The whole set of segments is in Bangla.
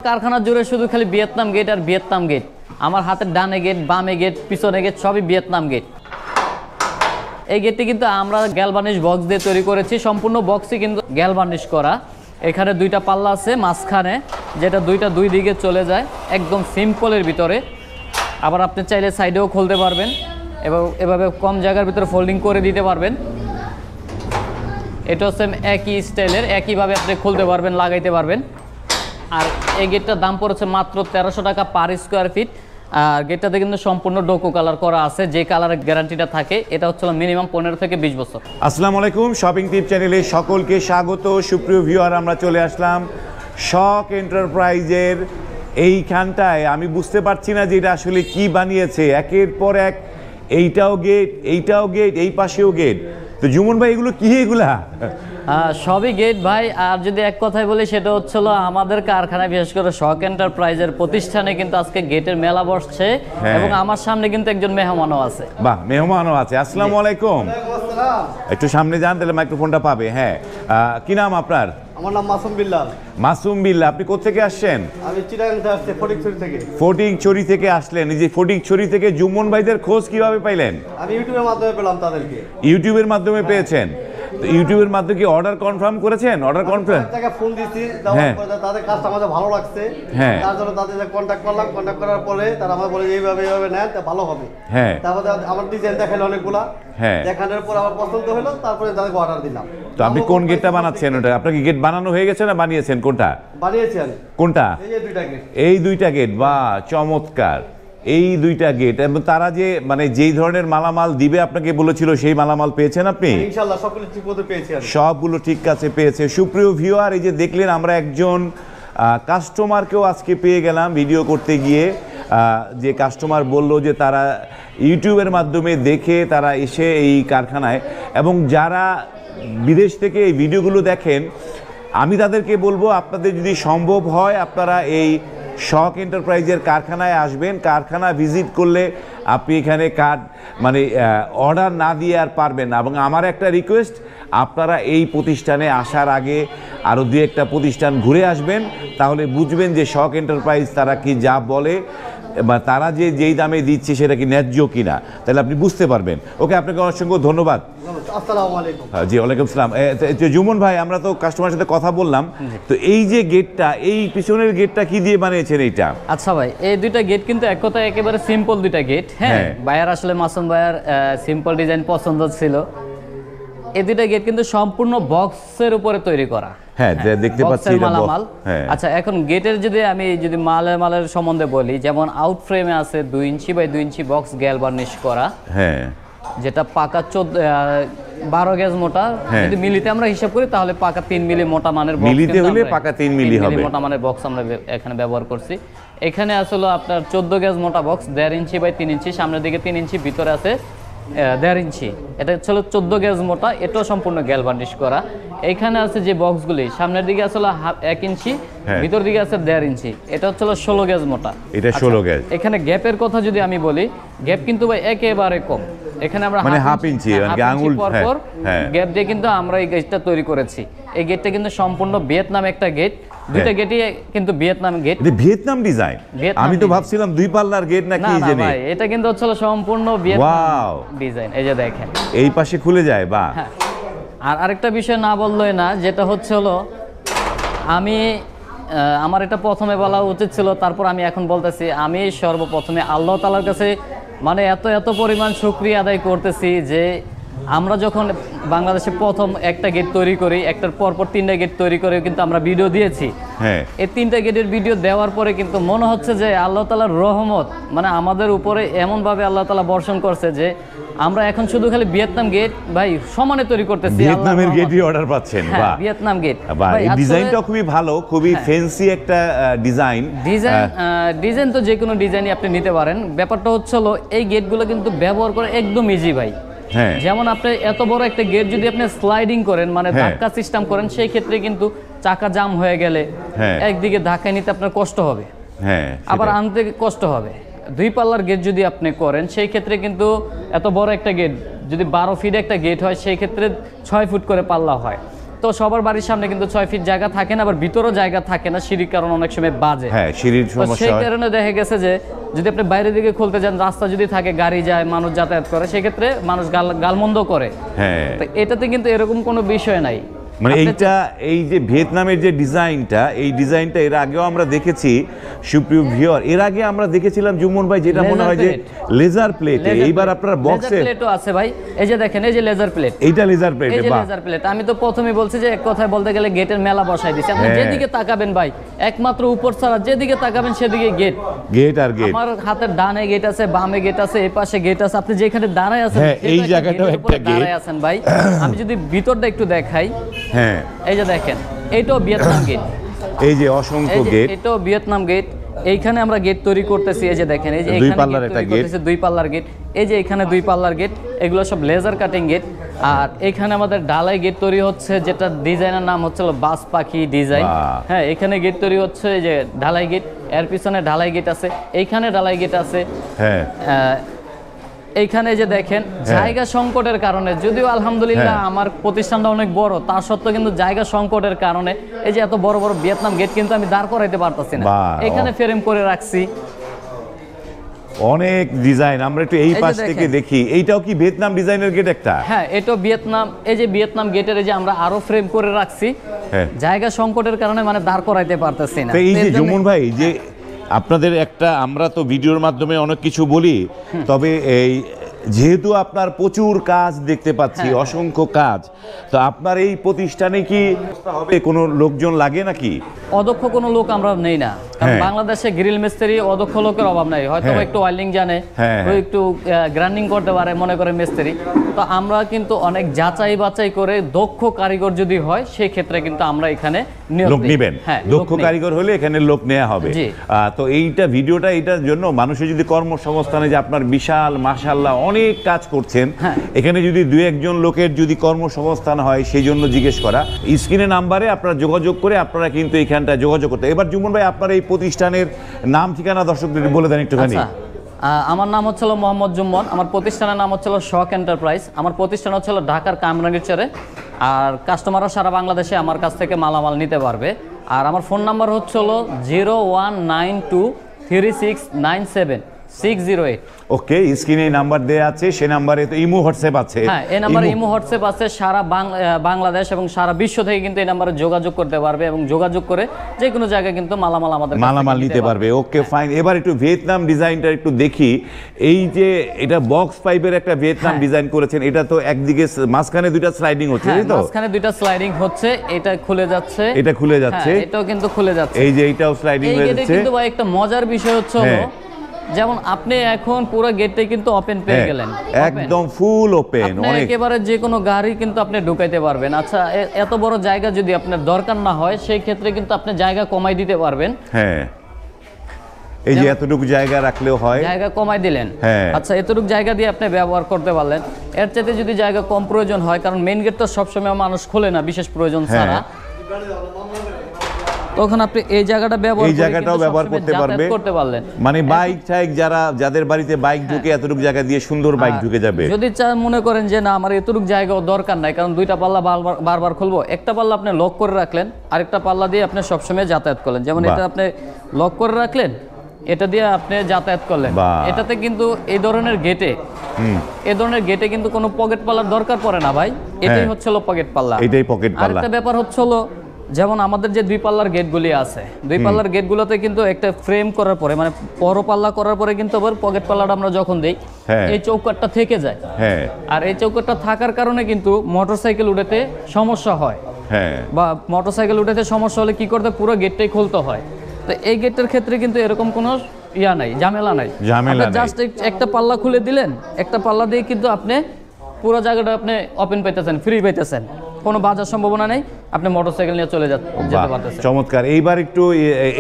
কারখানা জুড়ে শুধু খালি ভিয়েতনাম গেট আর ভিয়েতনাম গেট। আমার হাতের ডানে গেট, বামে গেট, পিছনে গেট, সবই ভিয়েতনাম গেট। এই গেটটি কিন্তু আমরা গ্যালভানিশ বক্স দিয়ে তৈরি করেছি। সম্পূর্ণ বক্সই কিন্তু গ্যালভানিশ করা। এখানে দুইটা পাল্লা আছে মাঝখানে, যেটা দুই দিকে চলে যায়, একদম সিম্পলের ভিতরে। আবার আপনি চাইলে সাইডেও খুলতে পারবেন এবং এভাবে কম জায়গার ভিতরে ফোল্ডিং করে দিতে পারবেন। এটা হচ্ছে একই স্টাইলের, একইভাবে আপনি খুলতে পারবেন, লাগাইতে পারবেন। আর এই গেটটার দাম পড়েছে মাত্র 1300 টাকা পার স্কোয়ার ফিট। আর গেটটাতে কিন্তু সম্পূর্ণ ডোকো কালার করা আছে, যে কালারের গ্যারান্টিটা থাকে এটা হচ্ছে মিনিমাম 15 থেকে 20 বছর। আসসালামু আলাইকুম, শপিং টিপ চ্যানেলে সকলকে স্বাগত। সুপ্রিয় ভিউয়ার, আমরা চলে আসলাম শখ এন্টারপ্রাইজের এইখানটায়। আমি বুঝতে পারছি না যে এটা আসলে কি বানিয়েছে, একের পর এক এইটাও গেট, এইটাও গেট, এই পাশেও গেট। তো জুমন ভাই, এগুলো কি এগুলা? সবই গেট ভাই। আর যদি এক কথায় বলি সেটা হচ্ছিল আমাদের কারখানায়, বিশেষ করে শখ এন্টারপ্রাইজের প্রতিষ্ঠানে কিন্তু আজকে গেটের মেলা বসছে এবং আমার সামনে কিন্তু একজন মেহমানও আছে। বাহ, মেহমানও আছে। আসসালামু আলাইকুম। একটু সামনে যান, তাহলে মাইক্রোফোনটা পাবে। হ্যাঁ, কি নাম আপনার? আমার নাম মাসুম বিল্লাল। মাসুম বিল্লাল, আপনি কোথা থেকে আসছেন? আমি চিটাগাং থেকে আসছি, ফটিকছড়ি থেকে। ফটিকছড়ি থেকে আসলেন। এই যে ফটিকছড়ি থেকে জুমন ভাইদের খোঁজ কিভাবে পাইলেন? আমি ইউটিউবের মাধ্যমে পেলাম তাদেরকে। ইউটিউবের মাধ্যমে পেয়েছেন? তো ইউটিউবের মাধ্যমে কি অর্ডার কনফার্ম করেছেন? অর্ডার কনফার্ম তাকে ফোন দিছি, তাদের কাজটা আমাদের ভালো লাগছে, তার জন্য তাদের কন্ট্যাক্ট করলাম। কন্ট্যাক্ট করার পরে তারা আমাকে বলে এইভাবে নেন, তা ভালো হবে। হ্যাঁ, তারপরে আমার ডিজাইন দেখালো অনেকগুলা। হ্যাঁ, দেখানোর পর আমার পছন্দ হলো, তারপরে তাদেরকে অর্ডার দিলাম। তো আপনি কোন গেটটা বানাচ্ছেন? ওটা আপনার কি গেট বানানো হয়ে গেছে না বানিয়েছেন? কোনটা বানিয়েছেন? কোনটা? এই যে দুইটা গেট। এই দুইটা গেট, বাহ চমৎকার। এই দুইটা গেট, এবং তারা যে মানে যেই ধরনের মালামাল দিবে আপনাকে বলেছিল, সেই মালামাল পেয়েছেন আপনি? ইনশাআল্লাহ সবগুলো ঠিক মতো পেয়েছি, সবগুলো ঠিক কাছে পেয়েছে। সুপ্রিয় ভিউয়ার, এই যে দেখলেন, আমরা একজন কাস্টমারকেও আজকে পেয়ে গেলাম ভিডিও করতে গিয়ে। যে কাস্টমার বলল যে তারা ইউটিউবের মাধ্যমে দেখে তারা এসে এই কারখানায়, এবং যারা বিদেশ থেকে এই ভিডিওগুলো দেখেন, আমি তাদেরকে বলবো আপনাদের যদি সম্ভব হয় আপনারা এই শখ এন্টারপ্রাইজের কারখানায় আসবেন। কারখানা ভিজিট করলে আপনি এখানে মানে অর্ডার না দিয়ে আর পারবেন না। এবং আমার একটা রিকোয়েস্ট, আপনারা এই প্রতিষ্ঠানে আসার আগে আরও দু একটা প্রতিষ্ঠান ঘুরে আসবেন, তাহলে বুঝবেন যে শখ এন্টারপ্রাইজ তারা কি যা বলে বা তারা যেই দামে দিচ্ছে সেটা কি ন্যায্য কিনা, তাহলে আপনি বুঝতে পারবেন। ওকে, আপনাকে অসংখ্য ধন্যবাদ। আসসালামু আলাইকুম। জি, ওয়ালাইকুম সালাম। জুমন ভাই, আমরা তো কাস্টমারের সাথে কথা বললাম, তো এই যে গেটটা, এই পিছনের গেটটা কি দিয়ে বানিয়েছেন এইটা? আচ্ছা ভাই, এই দুইটা গেট কিন্তু এক কথায় একেবারে সিম্পল দুইটা গেট। হ্যাঁ, ভাইয়ার আসলে মাসুম ভাইয়ার সিম্পল ডিজাইন পছন্দ ছিল। এই দুইটা গেট কিন্তু সম্পূর্ণ বক্সের উপরে তৈরি করা। হ্যাঁ, দেখতে পাচ্ছি মালামাল। আচ্ছা, এখন গেটের আমি যদি মালের সম্বন্ধে বলি, যেমন আউট ফ্রেমে আছে 2 ইঞ্চি বাই 2 ইঞ্চি বক্স গ্যালভানিশ করা। হ্যাঁ, যেটা পাকা 12 গেজ মোটা। যদি মিলিতে আমরা হিসাব করি তাহলে পাকা 3 মিলি মোটা মানের বক্স, মিলিতে হলে পাকা 3 মিলি হবে, মোটা মানের বক্স আমরা এখানে ব্যবহার করছি। এখানে আসলে আপনার 14 গেজ মোটা বক্স, 1.5 ইঞ্চি বাই 3 ইঞ্চি, সামনের দিকে 3 ইঞ্চি, ভিতরে আছে 1.5 ইঞ্চি। এটা ছিল 14 গেজ মোটা, এটাও সম্পূর্ণ গ্যালভানিশ করা। এইখানে আছে যে বক্সগুলি, সামনের দিকে আসলে 1 ইঞ্চি, ভিতর দিকে আছে 1.5 ইঞ্চি, এটা হচ্ছিল 16 গেজ মোটা। এটা 16 গেজ। এখানে গ্যাপের কথা যদি আমি বলি, গ্যাপ কিন্তু ভাই একেবারে কম। এখানে আমরা মানে হাফ ইঞ্চি আঙুল পরপর গ্যাপ দিয়ে কিন্তু আমরা এই গেটটা তৈরি করেছি। এই গেটটা কিন্তু সম্পূর্ণ ভিয়েতনাম একটা গেট। দুইটা গেটই কিন্তু ভিয়েতনাম গেট। এটা ভিয়েতনাম ডিজাইন? আমি তো ভাবছিলাম 2 পাল্লার গেট নাকি জানি। না ভাই, এটা কিন্তু হচ্ছে সম্পূর্ণ ভিয়েতনাম ডিজাইন। এই যে দেখেন, এই পাশে খুলে যায়। বাহ। আর আরেকটা বিষয় না বললেই না, যেটা হচ্ছে আমার এটা প্রথমে বলা উচিত ছিল, তারপর আমি এখন বলতেছি। আমি সর্বপ্রথমে আল্লাহ তাআলার কাছে মানে এত পরিমাণ শুকরিয়া আদায় করতেছি যে আমরা যখন বাংলাদেশে প্রথম একটা গেট তৈরি করি, একটার পরপর 3টা গেট তৈরি করে কিন্তু আমরা ভিডিও দিয়েছি। এই 3টা গেটের ভিডিও দেওয়ার পরে কিন্তু মনে হচ্ছে যে আল্লাহ তাআলার রহমত মানে আমাদের উপরে এমনভাবে আল্লাহ তাআলা বর্ষণ করছে যে আমরা এখন শুধু খালি ভিয়েতনাম গেট ভাই সমানে তৈরি করতেছি। ভিয়েতনামের গেটই অর্ডার পাচ্ছেন? বাহ, ভিয়েতনাম গেট। এই ডিজাইনটা খুবই ভালো, খুবই ফ্যান্সি একটা ডিজাইন। ডিজাইন তো যে কোনো ডিজাইনই আপনি নিতে পারেন। ব্যাপারটা হচ্ছে এই গেটগুলো কিন্তু ব্যবহার করে একদম ইজি ভাই। যেমন আপনি এত বড় একটা গেট যদি আপনি স্লাইডিং করেন, মানে ধাক্কা সিস্টেম করেন, সেই ক্ষেত্রে কিন্তু চাকা জাম হয়ে গেলে একদিকে ধাক্কায় নিতে আপনার কষ্ট হবে, আবার আনতে কষ্ট হবে। 2 পাল্লার গেট যদি আপনি করেন, সেই ক্ষেত্রে কিন্তু এত বড় একটা গেট যদি 12 ফিট একটা গেট হয়, সেই ক্ষেত্রে 6 ফুট করে পাল্লা হয়। তো সবার বাড়ির সামনে কিন্তু 6 ফিট জায়গা থাকে না, আবার ভিতরেও জায়গা থাকে না সিঁড়ির কারণে অনেক সময় বাজে। হ্যাঁ, সিঁড়ির তো সমস্যা সেই হয়। কারণে দেখা গেছে যে যদি আপনি বাইরের দিকে খুলতে যান, রাস্তা যদি থাকে, গাড়ি যায়, মানুষ যাতায়াত করে, সেক্ষেত্রে মানুষ গালমন্দ করে। হ্যাঁ, তো এটাতে কিন্তু এরকম কোনো বিষয় নাই। মানে আপনি এইটা, এই যে ভিয়েতনামের যে ডিজাইনটা, এই ডিজাইনটা এর আগেও আমরা দেখেছি সুপ্রিয় ভিউয়ার। এর আগে আমরা দেখেছিলাম জুমন ভাই, যেটা মনে হয় যে লেজার প্লেট। এইবার আপনার বক্সে লেজার প্লেটও আছে ভাই, এই যে দেখেন, এই যে লেজার প্লেট, এইটা লেজার প্লেট। এই যে বাহ, লেজার প্লেট। আমি তো প্রথমেই বলছি যে এক কথায় বলতে গেলে গেটের মেলা বসাই দিয়েছি। আপনি হ্যাঁ। যেদিকে তাকাবেন ভাই, একমাত্র উপর ছাড়া যেদিকে তাকাবেন সেদিকে গেট। গেট আর গেট। আমার হাতের ডানে গেট আছে, বামে গেট আছে, এই পাশে গেট আছে। আপনি যেখানে দাঁড়ায় আছেন, হ্যাঁ, এই জায়গাটাও একটা গেট। দাঁড়ায় আছেন ভাই। আমি যদি ভিতরটা একটু দেখাই, হ্যাঁ, এই যে দেখেন, এইটাও ভিয়েতনাম গেট। এই যে অসংখ্য গেট, এটাও ভিয়েতনাম গেট। এইখানে আমরা গেট তৈরি করতেছি, এই যে দেখেন, এই যে দুই এখানে পাল্লার একটা গেট, 2 পাল্লার গেট, এই যে এখানে 2 পাল্লার গেট, এগুলো সব লেজার কাটিং গেট। আর এখানে আমাদের ঢালাই গেট তৈরি হচ্ছে, যেটা ডিজাইনের নাম হচ্ছে বাস পাখি ডিজাইন। হ্যাঁ, এখানে গেট তৈরি হচ্ছে, এই যে ঢালাই গেট, এর পিছনে ঢালাই গেট আছে, এইখানে ঢালাই গেট আছে। হ্যাঁ, এইখানে যে দেখেন, জায়গা সংকটের কারণে, যদিও আলহামদুলিল্লাহ আমার প্রতিষ্ঠানটা অনেক বড়, তার সত্ত্বেও কিন্তু জায়গা সংকটের কারণে এই যে এত বড় বড় ভিয়েতনাম গেট কিন্তু আমি দাঁড় করাইতে পারতাছি না। এখানে ফ্রেম করে রাখছি। অনেক ডিজাইন। আমরা একটু এই পাশ থেকে দেখি, এইটাও কি ভিয়েতনাম ডিজাইনের গেট একটা? হ্যাঁ, এটাও ভিয়েতনাম। এই যে ভিয়েতনাম গেটের এই যে আমরা আরো ফ্রেম করে রাখছি, জায়গা সংকটের কারণে মানে দাঁড় করাইতে পারতেছি না। এই যে জুমন ভাই, যে আপনাদের একটা, আমরা তো ভিডিওর মাধ্যমে অনেক কিছু বলি, তবে এই যেহেতু আপনার প্রচুর কাজ দেখতে পাচ্ছি, অসংখ্য কাজ, তো আপনার এই প্রতিষ্ঠানে কি হবে কোনো লোকজন লাগে নাকি? অদক্ষ কোনো লোক আমরা নেই না, কারণ বাংলাদেশে গ্রিল মিস্ত্রি অদক্ষ লোকের অভাব নাই। হয়তো একটু ওয়েল্ডিং জানে, একটু গ্রাইন্ডিং করতে পারে, মনে করে মিস্ত্রি। তো আমরা কিন্তু অনেক যাচাই বাছাই করে দক্ষ কারিগর যদি হয়, সেই ক্ষেত্রে কিন্তু আমরা এখানে লোক নেবেন। দক্ষ কারিগর হলে এখানে লোক নেওয়া হবে। তো এইটা ভিডিওটা, এটার জন্য মানুষের যদি কর্মসংস্থানে, যে আপনার বিশাল মাশাআল্লাহ অনেক কাজ করছেন, এখানে যদি 2-1 লোকের যদি কর্মসংস্থান হয়, সেই জন্য জিজ্ঞেস করা। স্ক্রিনে নাম্বারে আপনারা যোগাযোগ করে আপনারা কিন্তু এখানটা যোগাযোগ করতে। এবার জুমন ভাই, আপনার এই প্রতিষ্ঠানের নাম ঠিকানা দর্শকদের বলে দেন একটুখানি। আমার নাম হচ্ছিল মোহাম্মদ জুম্মন, আমার প্রতিষ্ঠানের নাম হচ্ছিল শখ এন্টারপ্রাইজ। আমার প্রতিষ্ঠান হচ্ছিল ঢাকার কামরাঙ্গীরচরে। আর কাস্টমাররা সারা বাংলাদেশে আমার কাছ থেকে মালামাল নিতে পারবে। আর আমার ফোন নাম্বার হচ্ছিল 01923697 608। ওকে, স্ক্রিনে নাম্বার দেয়া আছে, সেই নাম্বারে তো ইমো হোয়াটসঅ্যাপ আছে। হ্যাঁ, এই নাম্বারে ইমো হোয়াটসঅ্যাপ আছে। সারা বাংলাদেশ এবং সারা বিশ্ব থেকে কিন্তু এই নাম্বারে যোগাযোগ করতে পারবে, এবং যোগাযোগ করে যে কোনো জায়গায় কিন্তু মালামাল নিতে পারবে। ওকে, ফাইন। এবার একটু ভিয়েতনাম ডিজাইনটা একটু দেখি। এই যে এটা বক্স পাইপের একটা ভিয়েতনাম ডিজাইন করেছেন, এটা তো একদিকে মাঝখানে 2টা স্লাইডিং হচ্ছে, তাই তো? মাঝখানে 2টা স্লাইডিং হচ্ছে, এটা খুলে যাচ্ছে, এটা খুলে যাচ্ছে, এটাও কিন্তু খুলে যাচ্ছে। এই যে এইটাও স্লাইডিং হয়ে যাচ্ছে। কিন্তু ভাই একটা মজার বিষয় হচ্ছে, যেমন আপনি এখন পুরো গেটটাই কিন্তু ওপেন পেয়ে গেলেন, একদম ফুল ওপেন, অনেক একেবারে যে কোনো গাড়ি কিন্তু আপনি ঢুকাইতে পারবেন। আচ্ছা, এত বড় জায়গা যদি আপনার দরকার না হয়, সেই ক্ষেত্রে কিন্তু আপনি জায়গা কমাই দিতে পারবেন। হ্যাঁ, এই যে এতটুকু জায়গা রাখলেও হয়, জায়গা কমাই দিলেন। আচ্ছা, এতটুকু জায়গা দিয়ে আপনি ব্যবহার করতে পারলেন। এর চাইতে যদি জায়গা কম প্রয়োজন হয়, কারণ মেইন গেট তো সবসময় মানুষ খোলে না বিশেষ প্রয়োজন ছাড়া, তখন আপনি এই জায়গাটাও ব্যবহার করতে পারলেন। মানে বাইক টাইক যাদের বাড়িতে বাইক ঢুকে, এতটুকু জায়গা দিয়ে সুন্দর বাইক ঢুকে যাবে। যদি মনে করেন যে না, আমার এতটুকু জায়গাও দরকার নাই, কারণ 2টা পাল্লা বারবার খুলবো, একটা পাল্লা আপনি লক করে রাখলেন, আরেকটা পাল্লা দিয়ে আপনি সবসময় যাতায়াত করলেন। যেমন এটা আপনি লক করে রাখলেন, এটা দিয়ে আপনি যাতায়াত করলেন। এটাতে কিন্তু এই ধরনের গেটে কিন্তু কোনো পকেট পাল্লার দরকার পড়ে না ভাই। এটাই হচ্ছে পকেট পাল্লা। আরেকটা ব্যাপার হচ্ছে, যেমন আমাদের যে 2 পাল্লার গেটগুলি আছে, 2 পাল্লার গেটগুলোতে কিন্তু একটা ফ্রেম করার পরে, মানে বড় পাল্লা করার পরে কিন্তু আবার পকেট পাল্লাটা আমরা যখন দেই, এই চৌকাটটা থেকে যায়। আর এই চৌকাটটা থাকার কারণে কিন্তু মোটরসাইকেল উঠাতে সমস্যা হয়, বা মোটরসাইকেল উঠাতে সমস্যা হলে কি করতে, পুরো গেটটাই খুলতে হয়। তো এই গেটটার ক্ষেত্রে কিন্তু এরকম কোনো ঝামেলা নাই। জাস্ট একটা পাল্লা খুলে দিলেন, একটা পাল্লা দিয়ে কিন্তু আপনি পুরো জায়গাটা আপনি ওপেন পাইতেছেন, ফ্রি পাইতেছেন, কোনো বাজার সম্ভাবনা নেই। আপনি মোটরসাইকেল নিয়ে চলে যেতে পারতেছেন। চমৎকার। এইবার একটু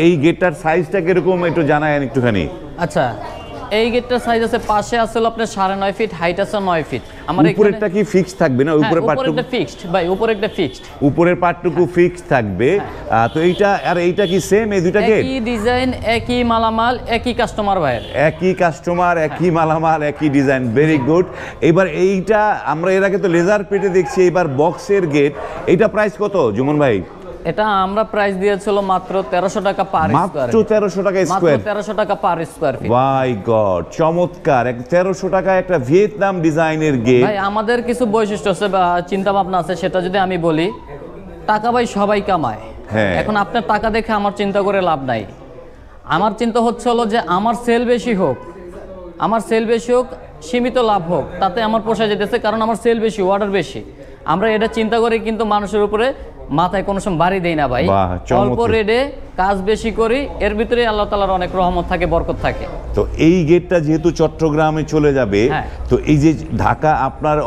এই গেটটার সাইজটা কিরকম একটু জানায়েন একটুখানি। আচ্ছা, এই গেটটার সাইজ আছে, পাশে আছে হলো আপনার 9.5 ফিট, হাইট আছে 9 ফিট। আমার উপরেরটা কি ফিক্সড থাকবে না? উপরের পার্টটুকু উপরেরটা ফিক্সড ভাই, উপরেরটা ফিক্সড, উপরের পার্টটুকু ফিক্সড থাকবে। তো এইটা আর এইটা কি সেম, এই দুইটা গেট একই ডিজাইন, একই মালামাল, একই কাস্টমার ভাইয়ের, একই কাস্টমার, একই মালামাল, একই ডিজাইন, ভেরি গুড। এবার এইটা আমরা এর আগে তো লেজার পেটে দেখছি, এবার বক্সের গেট, এইটা প্রাইস কত জুমন ভাই? এটা আমরা প্রাইস দিয়েছিল মাত্র 1300 টাকা পার স্কয়ার, মাত্র 1300 টাকা স্কয়ার, মাত্র 1300 টাকা per square feet. By God, চমৎকার! 1300 টাকা একটা ভিয়েতনাম ডিজাইনের গেট। ভাই আমাদের কিছু বৈশিষ্ট্য আছে বা চিন্তা ভাবনা আছে, সেটা যদি আমি বলি, টাকা ভাই সবাই কামায়। হ্যাঁ। এখন আপনার টাকা দেখে আমার চিন্তা করে লাভ নাই। আমার চিন্তা হচ্ছে হলো যে আমার সেল বেশি হোক, আমার সেল বেশি হোক, সীমিত লাভ হোক, তাতে আমার পোষায় যেতেছে, কারণ আমার সেল বেশি, অর্ডার বেশি। আমরা এটা চিন্তা করে কিন্তু মানুষের উপরে মাথায় কোনো সময় বাড়ি দেই না ভাই। বাহ, চমৎকার। অল্প রেটে কাজ বেশি করি, এর ভিতরে আল্লাহ তাআলার অনেক রহমত থাকে, বরকত থাকে। তো এই গেটটা যেহেতু চট্টগ্রামে চলে যাবে, হ্যাঁ। তো এই যে ঢাকা আপনার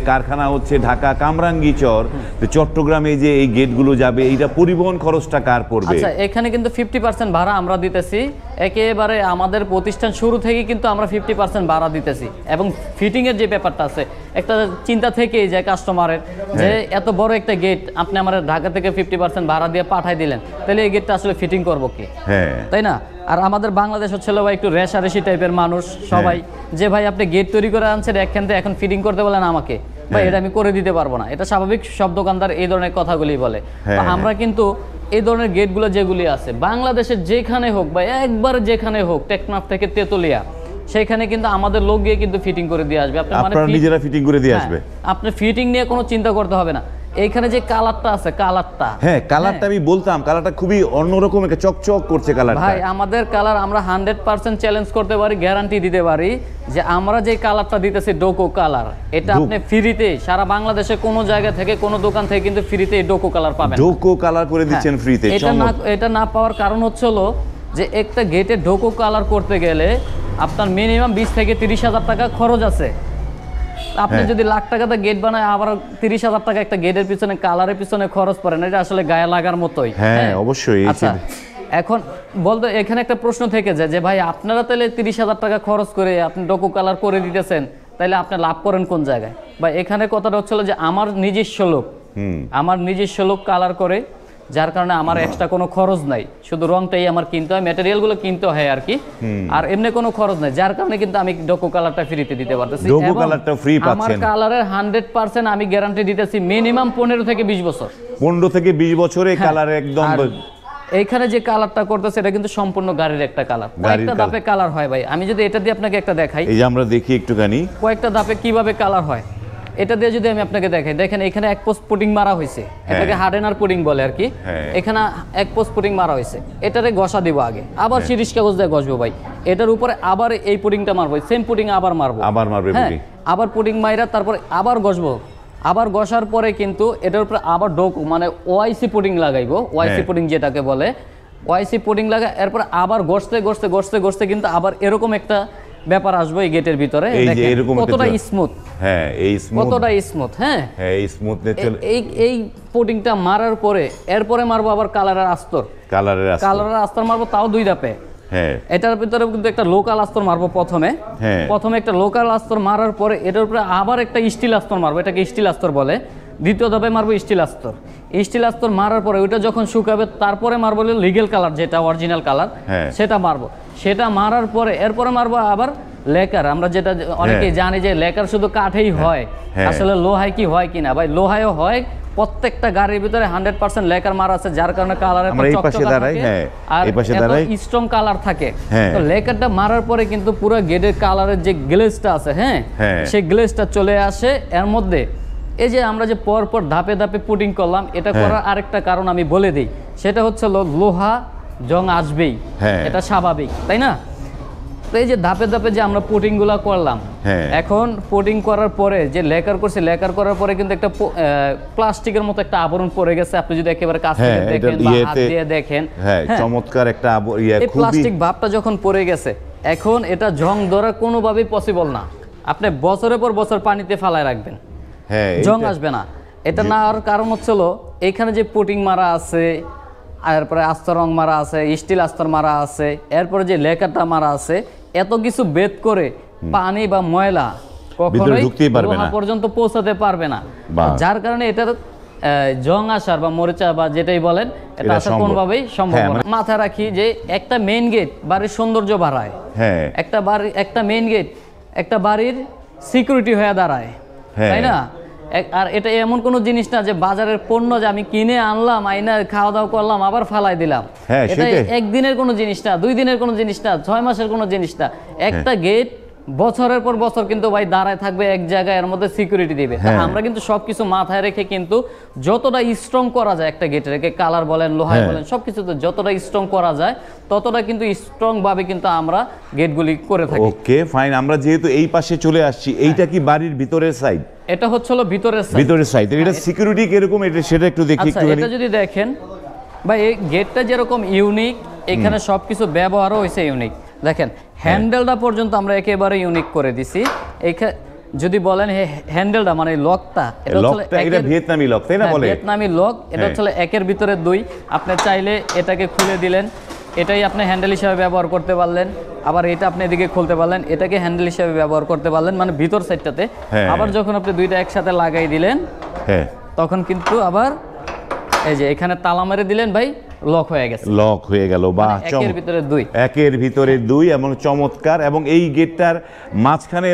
কারখানা হচ্ছে ঢাকা কামরাঙ্গীচর, তো চট্টগ্রামে যে এই গেটগুলো যাবে, এইটা পরিবহন খরচটা কার পড়বে? আচ্ছা, এখানে কিন্তু 50% ভাড়া আমরা দিতেছি, একেবারে আমাদের প্রতিষ্ঠান শুরু থেকে কিন্তু আমরা 50% ভাড়া দিতেছি। এবং ফিটিং এর যে ব্যাপারটা আছে, একটা চিন্তা থেকেই যায় কাস্টমারের যে এত বড় একটা গেট আপনি আমার ঢাকা থেকে 50% ভাড়া দিয়ে পাঠাই দিলেন, তাহলে এই গেটটা আসলে ফিটিং করবো কি? হ্যাঁ, তাই না? আর আমাদের বাংলাদেশ হচ্ছে ভাই একটু রেশারেশি টাইপের মানুষ সবাই, যে ভাই আপনি গেট তৈরি করে আনছেন একখান থেকে, এখন ফিটিং করতে বলেন আমাকে, ভাই এটা আমি করে দিতে পারবো না। এটা স্বাভাবিক, সব দোকানদার এই ধরনের কথাগুলি বলে। তো আমরা কিন্তু এই ধরনের গেটগুলো যেগুলি আছে বাংলাদেশের যেখানে হোক বা একবার যেখানে হোক, টেকনাফ থেকে তেতুলিয়া, সেখানে কিন্তু আমাদের লোক গিয়ে কিন্তু ফিটিং করে দিয়ে আসবে। আপনারা নিজেরা ফিটিং করে দিয়ে আসবে? আপনি ফিটিং নিয়ে কোনো চিন্তা করতে হবে না। এইখানে যে কালারটা আছে, কালারটা, হ্যাঁ, কালারটা আমি বলতাম, কালারটা খুবই অন্যরকম, একটা চকচক করছে কালারটা। ভাই আমাদের কালার আমরা 100% চ্যালেঞ্জ করতে পারি, গ্যারান্টি দিতে পারি যে আমরা যে কালারটা দিতেছি ডোকো কালার, এটা আপনি ফ্রিতে সারা বাংলাদেশে কোনো জায়গা থেকে, কোনো দোকান থেকে কিন্তু ফ্রিতে এই ডোকো কালার পাবেন। ডোকো কালার করে দিচ্ছেন ফ্রিতে? এটা না পাওয়ার কারণ হচ্ছে হলো যে একটা গেটে ডোকো কালার করতে গেলে আপনার মিনিমাম 20 থেকে 30,000 টাকা খরচ আছে। আপনি যদি লাখ টাকাতে গেট বানায়, আবার 30,000 টাকা একটা গেটের পিছনে, কালারের পিছনে খরচ করেন, এটা আসলে গায়ে লাগার মতোই। হ্যাঁ, অবশ্যই। আচ্ছা, এখন বলতে এখানে একটা প্রশ্ন থেকে যায় যে ভাই আপনারা তাহলে 30,000 টাকা খরচ করে আপনি ডোকো কালার করে দিতেছেন, তাহলে আপনি লাভ করেন কোন জায়গায়? বা এখানে কথাটা হচ্ছিল যে আমার নিজস্ব লোক কালার করে, যার কারণে আমার এক্সট্রা কোনো খরচ নাই, শুধু রংটাই আমার কিনতে হয়, ম্যাটেরিয়ালগুলো কিনতে হয় আর কি, আর এমনি কোনো খরচ নাই, যার কারণে কিন্তু আমি ডোকো কালারটা ফ্রিতে দিতে পারতেছি। ডোকো কালারটা ফ্রি পাচ্ছেন। আমার কালারের 100% আমি গ্যারান্টি দিতেছি, মিনিমাম 15 থেকে 20 বছর। 15 থেকে 20 বছরে কালার একদম। এইখানে যে কালারটা করতেছে এটা কিন্তু সম্পূর্ণ গাড়ির একটা কালার, কয়েকটা ধাপে কালার হয় ভাই। আমি যদি এটা দিয়ে আপনাকে একটা দেখাই, এই যে আমরা দেখি একটুখানি কয়েকটা ধাপে কিভাবে কালার হয়, এটা দিয়ে যদি আমি আপনাকে দেখাই, দেখেন এখানে এক পোস্ট পুটিং মারা হয়েছে, এটাকে হার্ডেনার পুটিং বলে আর কি। এখানে এক পোস্ট পুটিং মারা হয়েছে, এটারে ঘষা দিব আগে, আবার সিরিজ কাগজ দিয়ে ঘষবো ভাই, এটার উপরে আবার এই পুটিংটা মারবো, সেম পুটিং আবার মারবো, আবার পুটিং মাইরা তারপরে আবার ঘষবো, আবার ঘষার পরে কিন্তু এটার উপরে আবার ডোক মানে ওআইসি পুটিং লাগাইবো, ওআইসি পুটিং যেটাকে বলে, ওআইসি পুটিং লাগা, এরপর আবার ঘষতে কিন্তু আবার এরকম একটা ব্যাপার আসবে এই গেটের ভিতরে, কতটা স্মুথ। হ্যাঁ, এই কতটা স্মুথ। হ্যাঁ, এই স্মুথনেস। এই পুটিংটা মারার পরে এরপরে মারবো আবার কালারের আস্তর, কালারের আস্তর মারবো, তাও 2 ধাপে। হ্যাঁ, এটার ভিতরে কিন্তু একটা লোকাল আস্তর মারবো প্রথমে একটা লোকাল আস্তর মারার পরে এটার উপরে আবার একটা স্টিল আস্তর মারবো, এটাকে স্টিল আস্তর বলে। দ্বিতীয় ধাপে মারবো স্টিল আস্তর মারার পরে ওইটা যখন শুকাবে তারপরে মারবো লিগেল কালার, যেটা অরিজিনাল কালার, সেটা মারবো। সেটা মারার পরে এরপরে মারবো আবার লেকার। আমরা যেটা অনেকেই জানি যে লেকার শুধু কাঠেই হয়, আসলে লোহায় কি হয় কিনা ভাই, লোহায়ও হয়। প্রত্যেকটা গাড়ির ভিতরে 100% লেকার মারা আছে, যার কারণে কালারের স্ট্রং কালার থাকে। তো লেকারটা মারার পরে কিন্তু পুরো গেটের কালারের যে গ্লেজটা আছে, সেই গ্লেজটা চলে আসে এর মধ্যে। এই যে আমরা যে পরপর ধাপে ধাপে পুটিং করলাম, এটা করার আরেকটা কারণ আমি বলে দিই, সেটা হচ্ছে লোহা জং আসবেই, এটা স্বাভাবিক, তাই না? তো এই যে ধাপে ধাপে যে আমরা পুটিং গুলা করলাম, এখন পুটিং করার পরে যে লেকার করছি, লেকার করার পরে কিন্তু একটা প্লাস্টিকের মতো একটা আবরণ পড়ে গেছে। আপনি যদি একেবারে কাছ থেকে দেখেন বা হাত দিয়ে দেখেন, চমৎকার একটা এই প্লাস্টিক ভাবটা যখন পড়ে গেছে, এখন এটা জং ধরা কোনোভাবেই পসিবল না। আপনি বছরের পর বছর পানিতে ফালায় রাখবেন, জং আসবে না। এটা না আর কারণ হচ্ছিল এখানে যে পুটিং মারা আছে, এরপরে আস্তর রং মারা আছে, স্টিল আস্তর মারা আছে, এরপরে যে লেকারটা মারা আছে, এত কিছু বেদ করে পানি বা ময়লা কখনোই লোহা পর্যন্ত পৌঁছাতে পারবে না, যার কারণে এটার জং আসার বা মরিচা বা যেটাই বলেন এটা আসলে কোনোভাবেই সম্ভব না। মাথায় রাখি যে একটা মেইন গেট বাড়ির সৌন্দর্য বাড়ায়, একটা মেইন গেট একটা বাড়ির সিকিউরিটি হয়ে দাঁড়ায়, তাই না? আর এটা এমন কোনো জিনিস না যে বাজারের পণ্য যে আমি কিনে আনলাম, আইনা খাওয়া দাওয়া করলাম আবার ফালাই দিলাম। এটা একদিনের কোনো জিনিস না, 2 দিনের কোনো জিনিস না, 6 মাসের কোনো জিনিস না। একটা গেট বছরের পর বছর কিন্তু ভাই দাঁড়ায় থাকবে এক জায়গায়, এর মধ্যে সিকিউরিটি দিবে। আমরা কিন্তু সবকিছু মাথায় রেখে কিন্তু যতটা স্ট্রং করা যায় একটা গেট রেখে, কালার বলেন লোহায় বলেন সবকিছুতে যতটা স্ট্রং করা যায় ততটা কিন্তু স্ট্রং ভাবে কিন্তু আমরা গেটগুলি করে থাকি। ওকে ফাইন, আমরা যেহেতু এই পাশে চলে আসছি, এইটা কি বাড়ির ভিতরের সাইড? এটা হচ্ছে ভিতরের সাইড। এটা সিকিউরিটি কিরকম এটা সেটা একটু দেখি। আচ্ছা, এটা যদি দেখেন ভাই এই গেটটা যেরকম ইউনিক, এখানে সবকিছু ব্যবহারও হয়েছে ইউনিক। দেখেন হ্যান্ডেলটা পর্যন্ত আমরা একেবারে ইউনিক করে দিছি। যদি বলেন হ্যান্ডেলটা মানে লকটা, এটা ভিয়েতনামি লক, তাই না? বলে ভিয়েতনামি লক। এটা হচ্ছে 1-এর ভিতরে 2। আপনি চাইলে এটাকে খুলে দিলেন, এটাই আপনি হ্যান্ডেল হিসেবে ব্যবহার করতে পারলেন। আবার এটা আপনি এদিকে খুলতে পারলেন, এটাকে হ্যান্ডেল হিসেবে ব্যবহার করতে পারলেন, মানে ভিতর সাইডটাতে। আবার যখন আপনি দুইটা একসাথে লাগাই দিলেন তখন কিন্তু আবার এই যে এখানে তালা মেরে দিলেন ভাই, লক হয়ে গেছে, লক হয়ে গেল। বাহ, 1-এর ভিতরে 2, 1-এর ভিতরে 2 এবং চমৎকার। এবং এই গেটটার মাঝখানে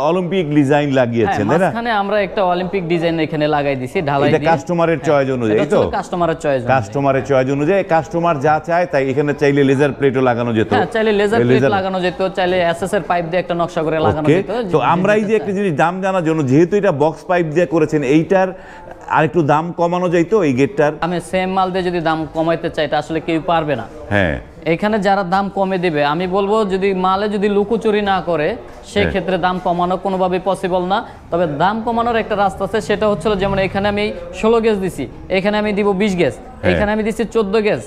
অলিম্পিক ডিজাইন লাগিয়েছেন, তাই না? মাঝখানে আমরা একটা অলিম্পিক ডিজাইন এখানে লাগাই দিয়েছি ঢালাই দিয়ে। এটা কাস্টমারের চয়েস অনুযায়ী, তো কাস্টমারের চয়েস অনুযায়ী কাস্টমার যা চায় তাই। এখানে চাইলে লেজার প্লেটও লাগানো যেত, চাইলে লেজার প্লেট লাগানো যেত, চাইলে এসএস এর পাইপ দিয়ে একটা নকশা করে লাগানো যেত। তো আমরা এই যে একটা জিনিস দাম জানার জন্য, যেহেতু এটা বক্স পাইপ দিয়ে করেছেন, এইটার আরেকটু দাম কমানো যাইতো এই গেটটার? আমি সেম মাল দিয়ে যদি দাম কমাইতে চাই এটা আসলে কেউ পারবে না। এখানে যারা দাম কমে দিবে, আমি বলবো যদি মালে যদি লুকোচুরি না করে সেই ক্ষেত্রে দাম কমানো কোনোভাবেই পসিবল না। তবে দাম কমানোর একটা রাস্তা আছে, সেটা হচ্ছিল যেমন এখানে আমি 16 গেজ দিছি, এখানে আমি দিব 20 গেজ, এখানে আমি দিচ্ছি 14 গেজ,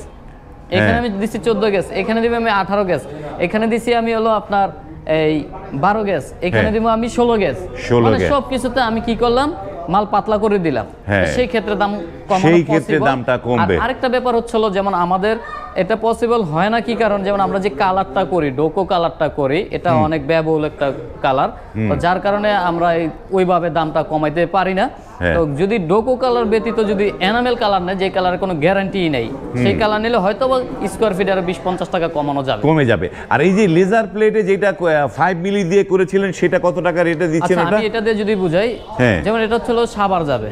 এখানে আমি দিচ্ছি 14 গেজ, এখানে দিব আমি 18 গেজ, এখানে দিচ্ছি আমি হলো আপনার এই 12 গেজ, এখানে দিব আমি 16 গেজ। মানে সব কিছুতে আমি কি করলাম, মাল পাতলা করে দিলাম, সেই ক্ষেত্রে দাম কমানো পসিবল। আরেকটা ব্যাপার হচ্ছিল যেমন আমাদের এটা পসিবল হয় না, কি কারণ যেমন আমরা যে কালারটা করি, ডোকো কালারটা করি, এটা অনেক ব্যয়বহুল একটা কালার, যার কারণে আমরা ওইভাবে দামটা কমাইতে পারি না। তো যদি ডোকো কালার ব্যতীত যদি এনামেল কালার নেয়, যে কালারের কোনো গ্যারান্টি নেই, সেই কালার নিলে হয়তো স্কোয়ার ফিট আরো 20-50 টাকা কমে যাবে। আর এই যে লেজার প্লেটে যেটা 5 মিলি দিয়ে করেছিলেন, সেটা কত টাকা রেটে দিচ্ছেন? আমি এটা দিয়ে যদি বুঝাই, যেমন এটা হচ্ছে সাবার যাবে,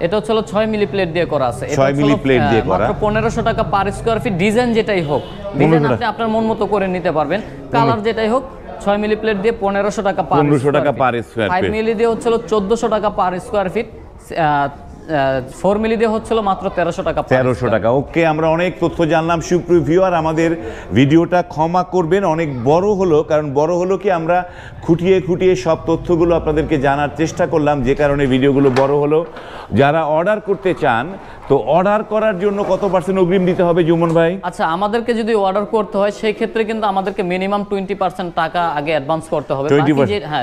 এটা হচ্ছে 6 মিলি প্লেট দিয়ে করা আছে, 6 মিলি প্লেট দিয়ে করা, মাত্র 1500 টাকা পার স্কোয়ার ফিট। ডিজাইন যেটাই হোক, ডিজাইন আপনি আপনার মন মতো করে নিতে পারবেন, কালার যেটাই হোক। 6 মিলি প্লেট দিয়ে 1500 টাকা পার স্কোয়ার ফিট, 5 মিলি দিয়ে হচ্ছিল 1400 টাকা পার স্কোয়ার ফিট, 4 মিলি দিয়ে হচ্ছিল মাত্র 1300 টাকা। ওকে, আমরা অনেক তথ্য জানলাম। সুপ্রিয় ভিউয়ার, আমাদের ভিডিওটা ক্ষমা করবেন, অনেক বড় হলো, কারণ বড় হলো কি আমরা খুঁটিয়ে সব তথ্যগুলো আপনাদেরকে জানার চেষ্টা করলাম, যে কারণে ভিডিওগুলো বড় হলো। যারা অর্ডার করতে চান, তো অর্ডার করার জন্য কত % অগ্রিম দিতে হবে জুমন ভাই? আচ্ছা, আমাদেরকে যদি অর্ডার করতে হয় সেই ক্ষেত্রে কিন্তু আমাদেরকে মিনিমাম 20% টাকা আগে অ্যাডভান্স করতে হবে।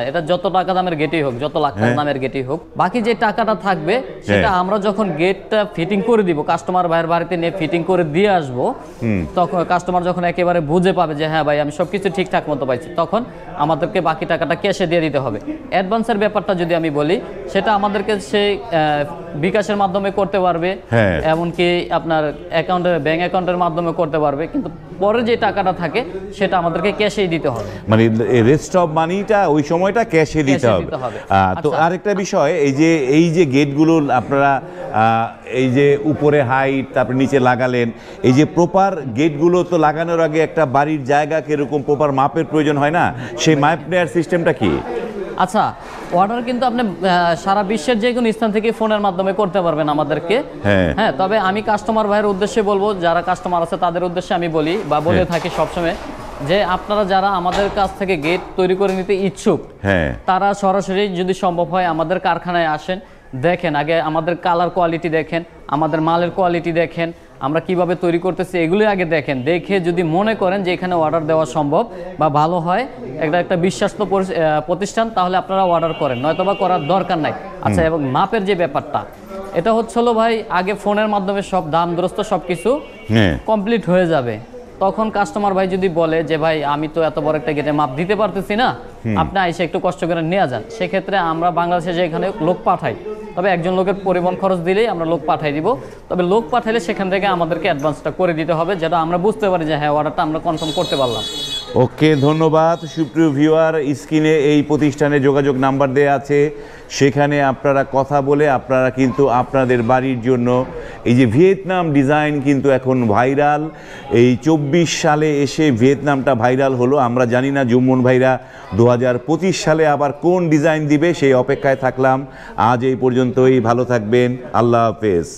এটা যত টাকা দামের গেটই হোক, যত লাখ টাকা দামের গেটই হোক, বাকি যে টাকাটা থাকবে সেটা আমরা যখন গেটটা ফিটিং করে দিব, কাস্টমার ভাইয়ের বাড়িতে নিয়ে ফিটিং করে দিয়ে আসবো, তখন কাস্টমার যখন একেবারে বুঝে পাবে যে হ্যাঁ ভাই আমি সবকিছু ঠিকঠাক মতো পাইছি, তখন আমাদেরকে বাকি টাকাটা ক্যাশে দিয়ে দিতে হবে। অ্যাডভান্সের ব্যাপারটা যদি আমি বলি, সেটা আমাদেরকে সেই বিকাশের মাধ্যমে করতে পারবে, এমনকি আপনার ব্যাংক অ্যাকাউন্টের মাধ্যমে করতে পারবে, কিন্তু পরে যে টাকাটা থাকে সেটা আমাদেরকে ক্যাশেই দিতে হবে, মানে রেস্ট অফ মানিটা ওই সময়টা ক্যাশে দিতে হবে। তো আরেকটা বিষয়, এই যে গেটগুলো আপনারা এই যে উপরে হাইট, তারপরে নিচে লাগালেন, এই যে প্রপার গেটগুলো তো লাগানোর আগে একটা বাড়ির জায়গা কিরকম প্রপার মাপের প্রয়োজন হয় না, সেই মাপ নেওয়ার সিস্টেমটা কি? আচ্ছা, অর্ডার কিন্তু আপনি সারা বিশ্বের যে কোনো স্থান থেকে ফোনের মাধ্যমে করতে পারবেন আমাদেরকে। হ্যাঁ, তবে আমি কাস্টমার ভাইয়ের উদ্দেশ্যে বলবো, যারা কাস্টমার আছে তাদের উদ্দেশ্যে আমি বলি বা বলে থাকি সবসময়, যে আপনারা যারা আমাদের কাছ থেকে গেট তৈরি করে নিতে ইচ্ছুক, তারা সরাসরি যদি সম্ভব হয় আমাদের কারখানায় আসেন, দেখেন আগে আমাদের কালার কোয়ালিটি দেখেন, আমাদের মালের কোয়ালিটি দেখেন, আমরা কিভাবে তৈরি করতেছি এগুলি আগে দেখেন। দেখে যদি মনে করেন যে এখানে অর্ডার দেওয়া সম্ভব বা ভালো হয়, একটা বিশ্বাস্ত প্রতিষ্ঠান, তাহলে আপনারা অর্ডার করেন, নয়তোবা করার দরকার নাই। আচ্ছা, এবং মাপের যে ব্যাপারটা, এটা হচ্ছিল ভাই আগে ফোনের মাধ্যমে সব দাম দরস্ত সবকিছু কমপ্লিট হয়ে যাবে, তখন কাস্টমার ভাই যদি বলে যে ভাই আমি তো এত বড় একটা গেটের মাপ দিতে পারতেছি না, আপনি আইসে একটু কষ্ট করে নিয়ে যান, সেক্ষেত্রে আমরা বাংলাদেশে যেখানে লোক পাঠাই, তবে একজন লোকের পরিবহন খরচ দিলেই আমরা লোক পাঠাই দিব। তবে লোক পাঠাইলে সেখান থেকে আমাদেরকে অ্যাডভান্সটা করে দিতে হবে, যেটা আমরা বুঝতে পারি যে হ্যাঁ অর্ডারটা আমরা কনফার্ম করতে পারলাম। ওকে, ধন্যবাদ। সুপ্রিয় ভিউয়ার, স্ক্রিনে এই প্রতিষ্ঠানে যোগাযোগ নাম্বার দেওয়া আছে, সেখানে আপনারা কথা বলে আপনারা কিন্তু আপনাদের বাড়ির জন্য এই যে ভিয়েতনাম ডিজাইন কিন্তু এখন ভাইরাল। এই 24 সালে এসে ভিয়েতনামটা ভাইরাল হলো। আমরা জানি না জুম্মন ভাইরা 2025 সালে আবার কোন ডিজাইন দিবে, সেই অপেক্ষায় থাকলাম। আজ এই পর্যন্তই, ভালো থাকবেন, আল্লাহ হাফেজ।